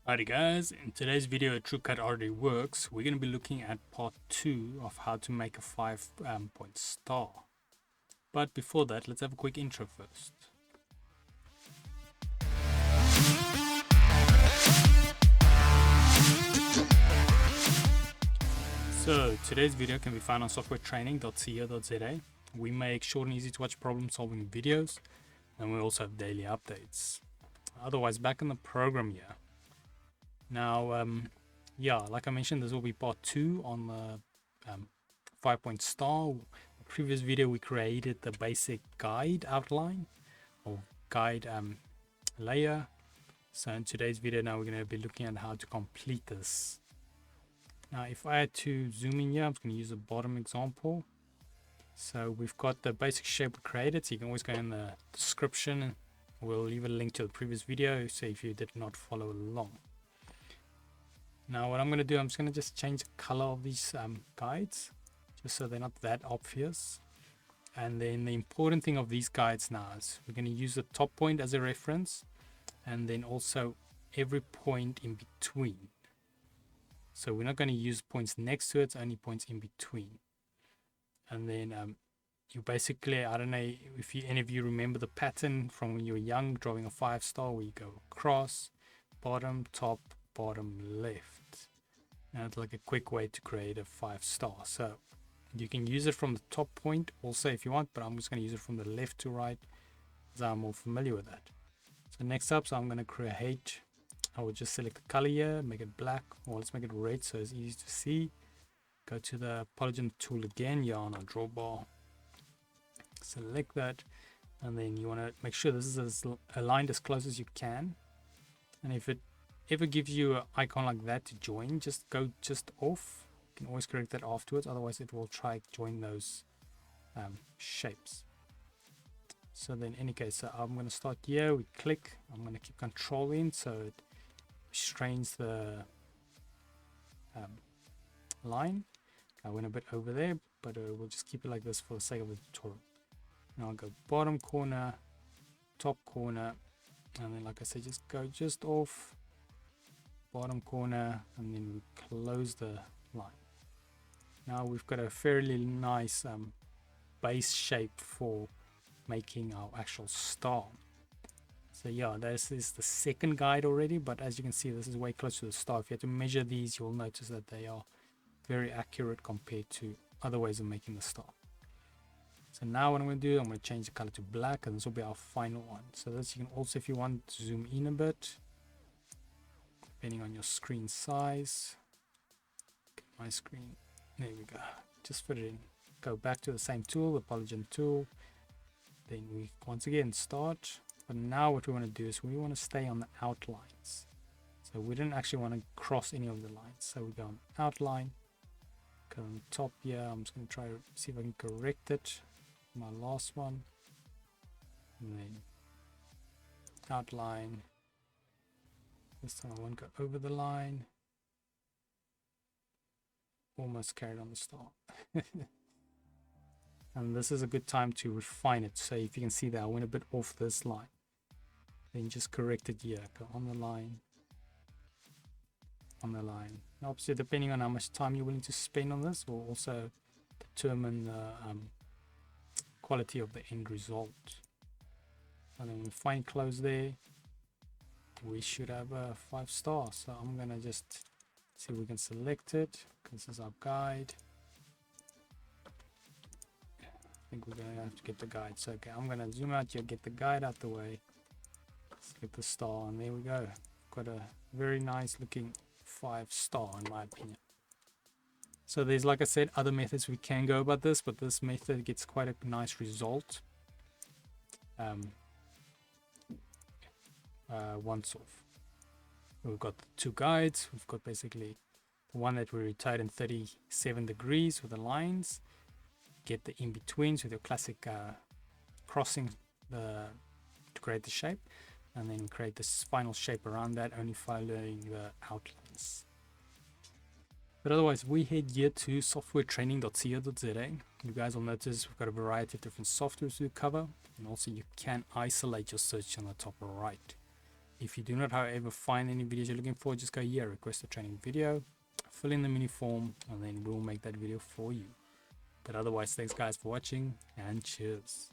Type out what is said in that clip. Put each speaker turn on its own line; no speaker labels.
Alrighty guys, in today's video at TruCUT RDWorks, we're going to be looking at part 2 of how to make a 5-point star. But before that, let's have a quick intro first. So today's video can be found on softwaretraining.co.za. We make short and easy to watch problem solving videos, and we also have daily updates. Otherwise, back in the program here. Now, yeah, like I mentioned, this will be part 2 on the 5-point star. In the previous video, we created the basic guide outline or guide layer. So in today's video, now we're going to be looking at how to complete this. Now, if I had to zoom in here, I'm going to use a bottom example. So we've got the basic shape we created. So you can always go in the description. We'll leave a link to the previous video, so if you did not follow along. Now what I'm going to do, I'm just going to just change the color of these guides, just so they're not that obvious. And then the important thing of these guides now is we're going to use the top point as a reference, and then also every point in between. So we're not going to use points next to it, it's only points in between. And then you basically, I don't know if any of you remember the pattern from when you were young, drawing a 5-star, where you go across, bottom, top, bottom, left. And it's like a quick way to create a 5-star. So you can use it from the top point also if you want, but I'm just going to use it from the left to right as I'm more familiar with that. So next up, so I'm going to create, I will just select the color here, make it black, or let's make it red so it's easy to see. Go to the polygon tool again, here on our draw bar, select that, and then you want to make sure this is as aligned as close as you can. And if it ever gives you an icon like that to join, just go just off. You can always correct that afterwards, otherwise it will try to join those shapes. So then in any case, so I'm going to start here, we click, I'm going to keep control in so it restrains the line. I went a bit over there, but we'll just keep it like this for the sake of the tutorial. Now I'll go bottom corner, top corner, and then like I said, just go just off, bottom corner, and then we close the line. Now we've got a fairly nice base shape for making our actual star. So yeah, this is the second guide already, but as you can see, this is way close to the star. If you have to measure these, you'll notice that they are very accurate compared to other ways of making the star. So now what I'm going to do, I'm going to change the color to black, and this will be our final one. So this you can also, if you want, to zoom in a bit, depending on your screen size. My screen, there we go. Just put it in. Go back to the same tool, the polygon tool. Then we once again start. But now what we want to do is we want to stay on the outlines. So we didn't actually want to cross any of the lines. So we go on outline. Go on the top here. I'm just going to try to see if I can correct it. My last one. And then outline. This time I won't go over the line. Almost carried on the star. And this is a good time to refine it. So if you can see that I went a bit off this line, then just correct it here. Go on the line. On the line. Now, obviously, depending on how much time you're willing to spend on this, will also determine the quality of the end result. And then we find close there. We should have a 5-star. So I'm gonna just see if we can select it. This is our guide. I think we're gonna have to get the guide. So okay, I'm gonna zoom out here, get the guide out the way. Select the star, and there we go. Got a very nice looking 5-star in my opinion. So there's, like I said, other methods we can go about this, but this method gets quite a nice result. Once off. We've got the two guides. We've got basically the one that we rotate in 37 degrees with the lines. Get the in-betweens with your classic crossing to create the shape, and then create this final shape around that, only following the outlines. But otherwise, we head here to softwaretraining.co.za. You guys will notice we've got a variety of different softwares to cover, and also you can isolate your search on the top right. If you do not, however, find any videos you're looking for, just go here, request a training video, fill in the mini form, and then we'll make that video for you. But otherwise, thanks guys for watching, and cheers.